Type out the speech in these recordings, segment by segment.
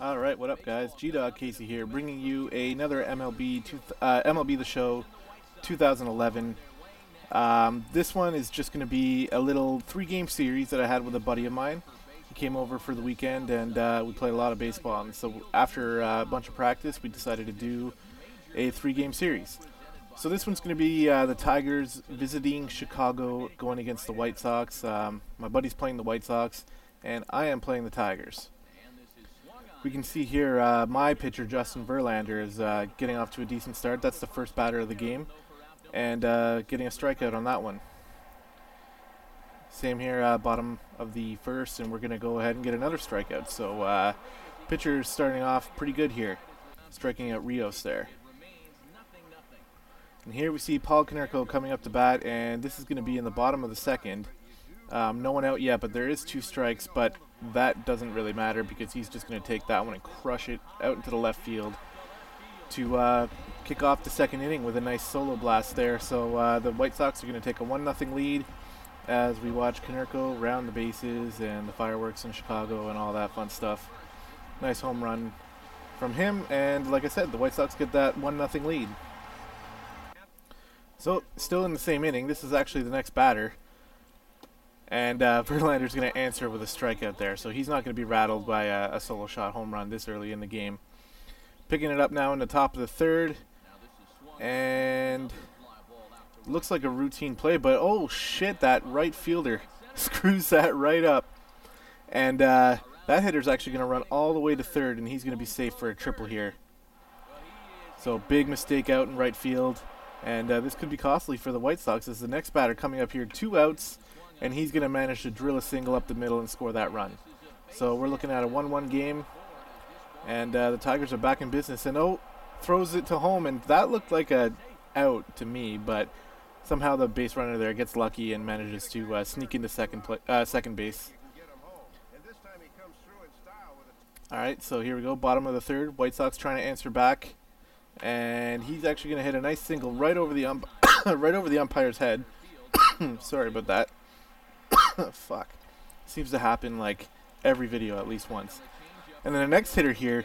Alright, what up guys? G-Dog Casey here, bringing you another MLB The Show 2011. This one is just going to be a little 3-game series that I had with a buddy of mine. He came over for the weekend and we played a lot of baseball. And so after a bunch of practice, we decided to do a 3-game series. So this one's going to be the Tigers visiting Chicago, going against the White Sox. My buddy's playing the White Sox, and I am playing the Tigers. We can see here my pitcher, Justin Verlander, is getting off to a decent start. That's the first batter of the game, and getting a strikeout on that one. Same here, bottom of the first, and we're going to go ahead and get another strikeout. So pitcher's starting off pretty good here, striking out Rios there. And here we see Paul Konerko coming up to bat, and this is going to be in the bottom of the second. No one out yet, but there is 2 strikes, but that doesn't really matter because he's just going to take that one and crush it out into the left field to kick off the second inning with a nice solo blast there. So the White Sox are going to take a 1-0 lead as we watch Konerko round the bases and the fireworks in Chicago and all that fun stuff. Nice home run from him, and like I said, the White Sox get that 1-0 lead. So still in the same inning, this is actually the next batter. And Verlander's going to answer with a strikeout there, so he's not going to be rattled by a solo shot home run this early in the game. Picking it up now in the top of the third, and looks like a routine play, but oh shit, that right fielder screws that right up. And that hitter's actually going to run all the way to third, and he's going to be safe for a triple here. So big mistake out in right field, and this could be costly for the White Sox as the next batter coming up here, 2 outs. And he's going to manage to drill a single up the middle and score that run. So we're looking at a 1-1 game. And the Tigers are back in business. And throws it to home. And that looked like a out to me. But somehow the base runner there gets lucky and manages to sneak into second base. Alright, so here we go. Bottom of the third. White Sox trying to answer back. And he's actually going to hit a nice single right over the right over the umpire's head. Sorry about that. Fuck. Seems to happen like every video at least once. And then the next hitter here.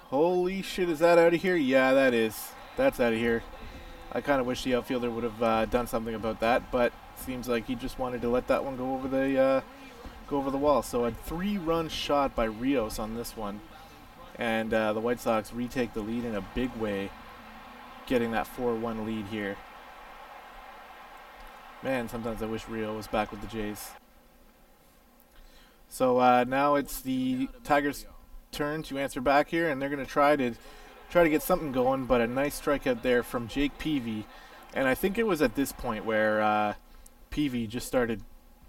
Holy shit, is that out of here? Yeah, that is. That's out of here. I kind of wish the outfielder would have done something about that, but seems like he just wanted to let that one go over the wall. So a 3-run shot by Rios on this one. And the White Sox retake the lead in a big way, getting that 4-1 lead here. Man, sometimes I wish Rio was back with the Jays. So now it's the Tigers' turn to answer back here, and they're going to try to get something going. But a nice strikeout there from Jake Peavy, and I think it was at this point where Peavy just started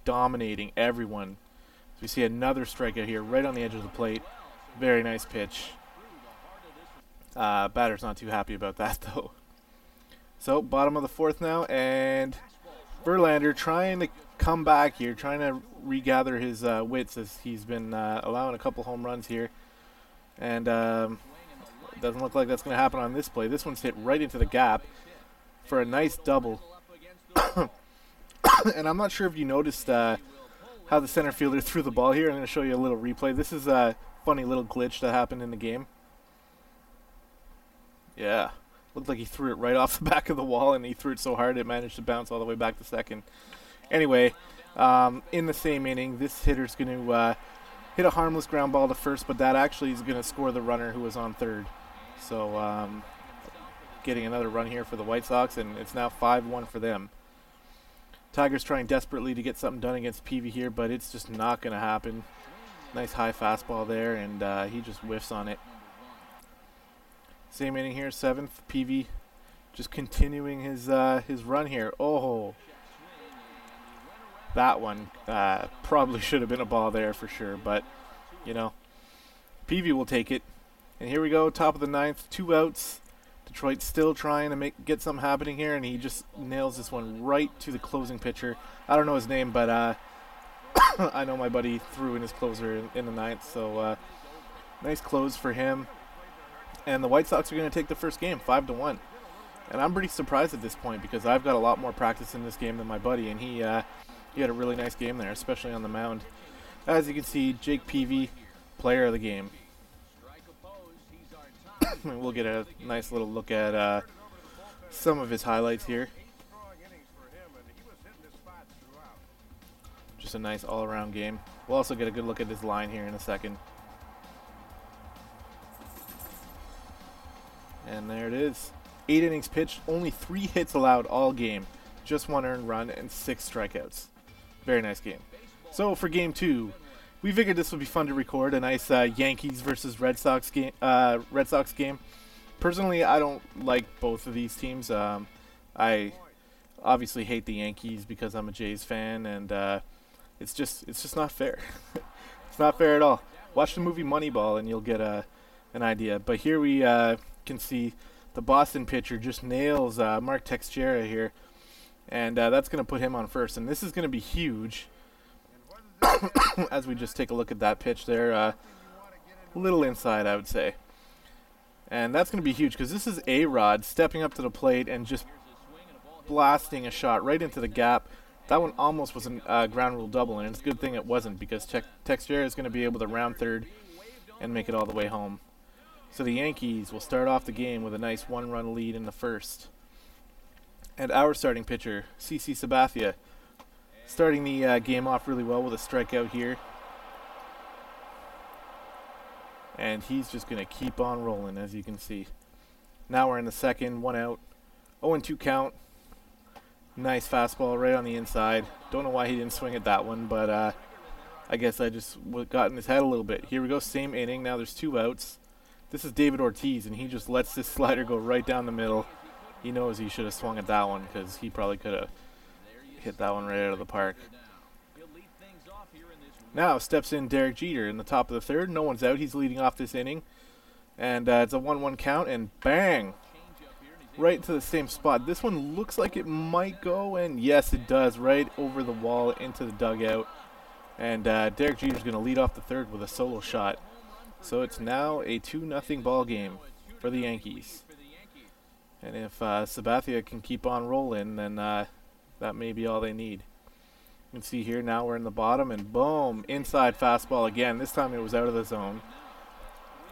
dominating everyone. So we see another strikeout here, right on the edge of the plate. Very nice pitch. Batter's not too happy about that though. So bottom of the fourth now, and Verlander trying to come back here, trying to regather his wits as he's been allowing a couple home runs here. And it doesn't look like that's going to happen on this play. This one's hit right into the gap for a nice double. And I'm not sure if you noticed how the center fielder threw the ball here. I'm going to show you a little replay. This is a funny little glitch that happened in the game. Yeah. Looked like he threw it right off the back of the wall, and he threw it so hard it managed to bounce all the way back to second. Anyway, in the same inning, this hitter's going to hit a harmless ground ball to first, but that actually is going to score the runner who was on third. So getting another run here for the White Sox, and it's now 5-1 for them. Tigers trying desperately to get something done against Peavy here, but it's just not going to happen. Nice high fastball there, and he just whiffs on it. Same inning here, 7th. Peavy just continuing his run here. Oh, that one probably should have been a ball there for sure, but you know, Peavy will take it. And here we go, top of the 9th, 2 outs. Detroit still trying to get something happening here, and he just nails this one right to the closing pitcher. I don't know his name, but I know my buddy threw in his closer in the 9th, so nice close for him. And the White Sox are going to take the first game, 5-1. And I'm pretty surprised at this point because I've got a lot more practice in this game than my buddy, and he had a really nice game there, especially on the mound. As you can see, Jake Peavy, player of the game. We'll get a nice little look at some of his highlights here. Just a nice all-around game. We'll also get a good look at his line here in a second. And there it is. 8 innings pitched, only 3 hits allowed all game. Just 1 earned run and 6 strikeouts. Very nice game. So for game 2, we figured this would be fun to record. A nice Yankees versus Red Sox game. Personally, I don't like both of these teams. I obviously hate the Yankees because I'm a Jays fan, and it's just not fair. It's not fair at all. Watch the movie Moneyball and you'll get an idea. But here we can see the Boston pitcher just nails Mark Teixeira here, and that's going to put him on first. And this is going to be huge as we just take a look at that pitch there. A little inside, I would say. And that's going to be huge because this is A-Rod stepping up to the plate and just blasting a shot right into the gap. That one almost was a ground rule double, and it's a good thing it wasn't because Teixeira is going to be able to round third and make it all the way home. So the Yankees will start off the game with a nice 1-run lead in the first. And our starting pitcher, CC Sabathia, starting the game off really well with a strikeout here. And he's just going to keep on rolling, as you can see. Now we're in the second, 1 out. 0-2 count. Nice fastball right on the inside. Don't know why he didn't swing at that one, but I guess I just got in his head a little bit. Here we go, same inning. Now there's 2 outs. This is David Ortiz, and he just lets this slider go right down the middle. He knows he should have swung at that one because he probably could have hit that one right out of the park. Now steps in Derek Jeter in the top of the third. No one's out. He's leading off this inning. And it's a 1-1 count, and bang! Right into the same spot. This one looks like it might go, and yes, it does. Right over the wall into the dugout. And Derek Jeter's going to lead off the third with a solo shot. So it's now a 2-0 ball game for the Yankees. And if Sabathia can keep on rolling, then that may be all they need. You can see here now we're in the bottom, and boom, inside fastball again. This time it was out of the zone.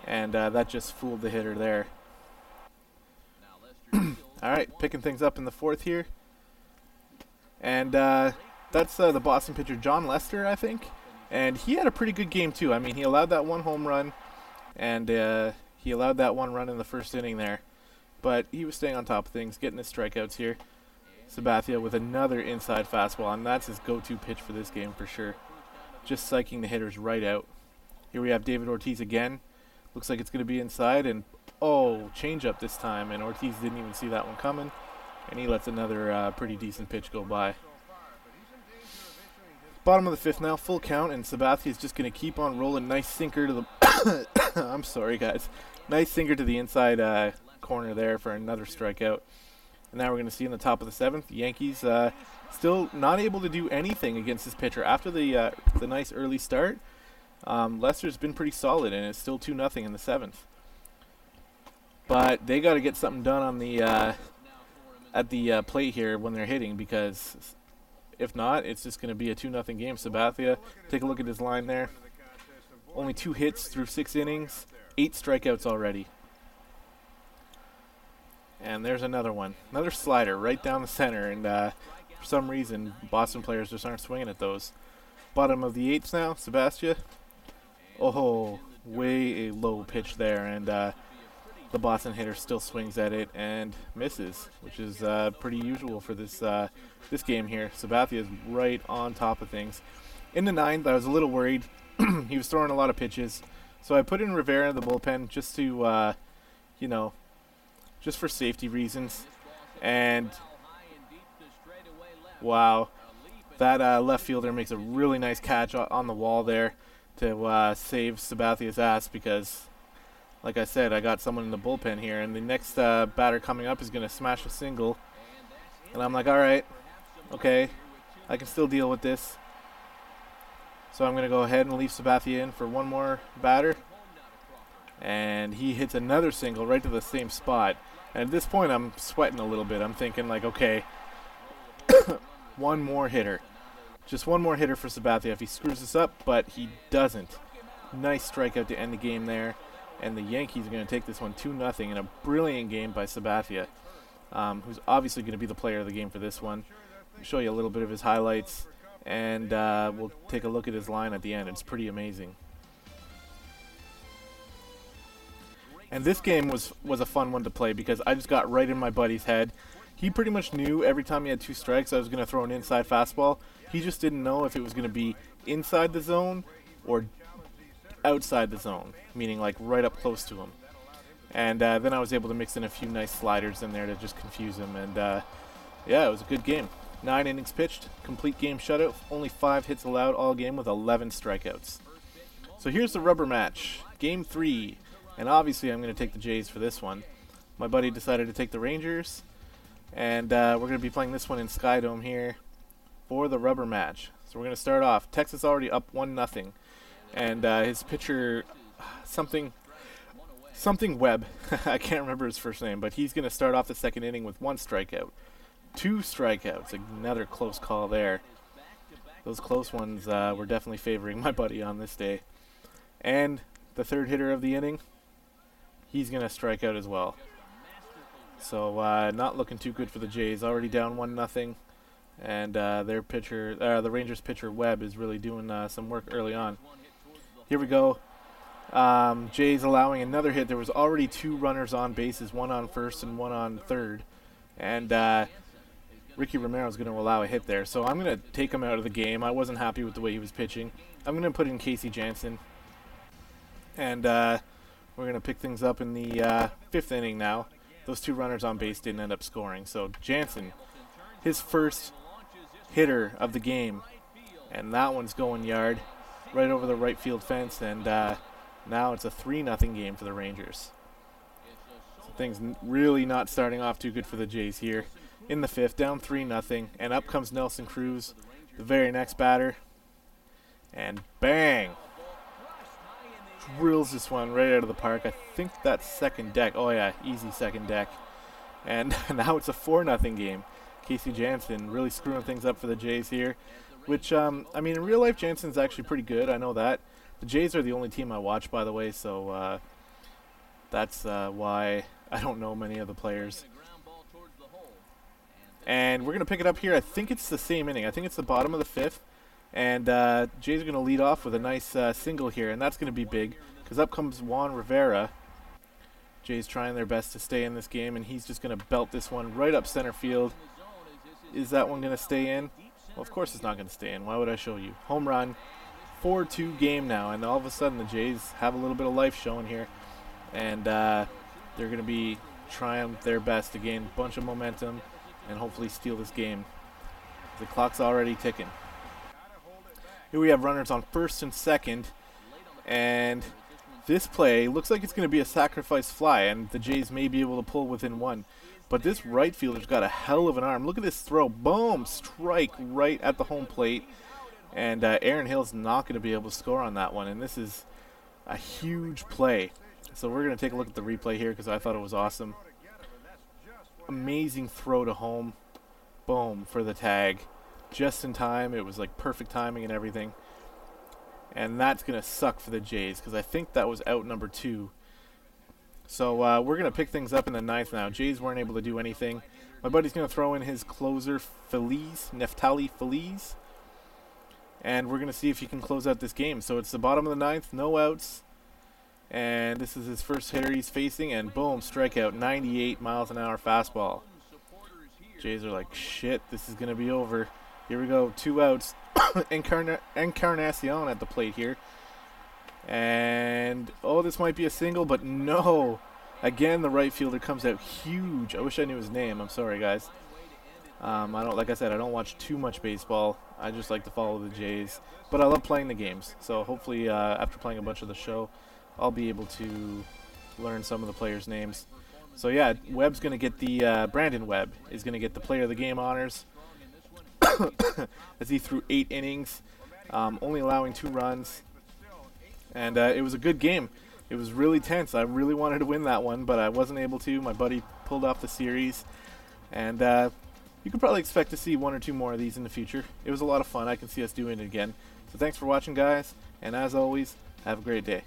And that just fooled the hitter there. All right, picking things up in the fourth here. And that's the Boston pitcher, John Lester, I think. And he had a pretty good game, too. I mean, he allowed that 1 home run, and he allowed that 1 run in the first inning there. But he was staying on top of things, getting his strikeouts here. Sabathia with another inside fastball, and that's his go-to pitch for this game for sure. Just psyching the hitters right out. Here we have David Ortiz again. Looks like it's going to be inside, and oh, changeup this time, and Ortiz didn't even see that one coming, and he lets another pretty decent pitch go by. Bottom of the fifth now, full count, and Sabathia is just going to keep on rolling. Nice sinker to the I'm sorry, guys. Nice sinker to the inside corner there for another strikeout. And now we're going to see in the top of the seventh, the Yankees still not able to do anything against this pitcher. After the nice early start, Lester's been pretty solid, and it's still 2-0 in the seventh. But they got to get something done on the at the plate here when they're hitting, because if not, it's just going to be a 2-0 game. Sabathia, take a look at his line there. Only 2 hits through 6 innings, 8 strikeouts already. And there's another one. Another slider right down the center, and for some reason, Boston players just aren't swinging at those. Bottom of the eighth now, Sabathia. Oh, way a low pitch there, and the Boston hitter still swings at it and misses, which is pretty usual for this this game here. Sabathia is right on top of things. In the ninth, I was a little worried. He was throwing a lot of pitches, so I put in Rivera in the bullpen just to, you know, just for safety reasons. And wow, that left fielder makes a really nice catch on the wall there to save Sabathia's ass, because like I said, I got someone in the bullpen here, and the next batter coming up is going to smash a single. And I'm like, all right, okay, I can still deal with this. So I'm going to go ahead and leave Sabathia in for one more batter. And he hits another single right to the same spot. And at this point, I'm sweating a little bit. I'm thinking, like, okay, one more hitter. Just one more hitter for Sabathia if he screws this up, but he doesn't. Nice strikeout to end the game there. and the Yankees are going to take this one 2-0 in a brilliant game by Sabathia, who's obviously going to be the player of the game for this one. I'll show you a little bit of his highlights, and we'll take a look at his line at the end. It's pretty amazing. And this game was a fun one to play because I just got right in my buddy's head. He pretty much knew every time he had 2 strikes I was going to throw an inside fastball. He just didn't know if it was going to be inside the zone or outside the zone, meaning like right up close to him. And then I was able to mix in a few nice sliders in there to just confuse him. And yeah, it was a good game. 9 innings pitched, complete game shutout, only 5 hits allowed all game with 11 strikeouts. So here's the rubber match, Game 3. And obviously I'm going to take the Jays for this one. My buddy decided to take the Rangers. And we're going to be playing this one in Skydome here for the rubber match. So we're going to start off. Texas already up 1-0. And his pitcher, something Webb, I can't remember his first name, but he's going to start off the second inning with 1 strikeout. 2 strikeouts, another close call there. Those close ones were definitely favoring my buddy on this day. And the third hitter of the inning, he's going to strike out as well. So not looking too good for the Jays. Already down 1-0, and their pitcher, the Rangers pitcher Webb, is really doing some work early on. Here we go. Jays allowing another hit. There was already 2 runners on bases, 1 on first and 1 on third, and Ricky Romero's going to allow a hit there. So I'm going to take him out of the game. I wasn't happy with the way he was pitching. I'm going to put in Casey Jansen, and we're going to pick things up in the 5th inning now. Those 2 runners on base didn't end up scoring. So Jansen, his first hitter of the game, and that one's going yard right over the right field fence, and now it's a 3-0 game for the Rangers. So things really not starting off too good for the Jays here. In the 5th, down 3-0, and up comes Nelson Cruz, the very next batter, and bang! Drills this one right out of the park. I think that's second deck. Oh yeah, easy second deck. And now it's a 4-0 game. Casey Jansen really screwing things up for the Jays here, which, I mean, in real life, Jansen's actually pretty good. I know that. The Jays are the only team I watch, by the way, so that's why I don't know many of the players. And we're going to pick it up here. I think it's the same inning. I think it's the bottom of the 5th. And Jays are going to lead off with a nice single here, and that's going to be big because up comes Juan Rivera. Jays trying their best to stay in this game, and he's just going to belt this one right up center field. Is that one going to stay in? Well, of course it's not going to stay in. Why would I show you? Home run, 4-2 game now, and all of a sudden the Jays have a little bit of life showing here, and they're going to be trying their best to gain a bunch of momentum and hopefully steal this game. The clock's already ticking. Here we have runners on first and second, and this play looks like it's going to be a sacrifice fly, and the Jays may be able to pull within 1. But this right fielder's got a hell of an arm. Look at this throw. Boom! Strike right at the home plate. And Aaron Hill's not going to be able to score on that one, and this is a huge play. So we're going to take a look at the replay here because I thought it was awesome. Amazing throw to home. Boom for the tag. Just in time. It was like perfect timing and everything. And that's going to suck for the Jays because I think that was out number 2. So we're going to pick things up in the 9th now. Jays weren't able to do anything. My buddy's going to throw in his closer, Neftali Feliz. And we're going to see if he can close out this game. So it's the bottom of the 9th, no outs. And this is his first hitter he's facing. And boom, strikeout, 98 miles an hour fastball. Jays are like, shit, this is going to be over. Here we go, 2 outs. Encarnacion at the plate here. And, oh, this might be a single, but no. Again, the right fielder comes out huge. I wish I knew his name. I'm sorry, guys. Like I said, I don't watch too much baseball. I just like to follow the Jays. But I love playing the games. So hopefully, after playing a bunch of the show, I'll be able to learn some of the players' names. So yeah, Webb's going to get the, Brandon Webb is going to get the player of the game honors. As he threw 8 innings, only allowing 2 runs. And it was a good game. It was really tense. I really wanted to win that one, but I wasn't able to. My buddy pulled off the series. And you can probably expect to see 1 or 2 more of these in the future. It was a lot of fun. I can see us doing it again. So thanks for watching, guys. And as always, have a great day.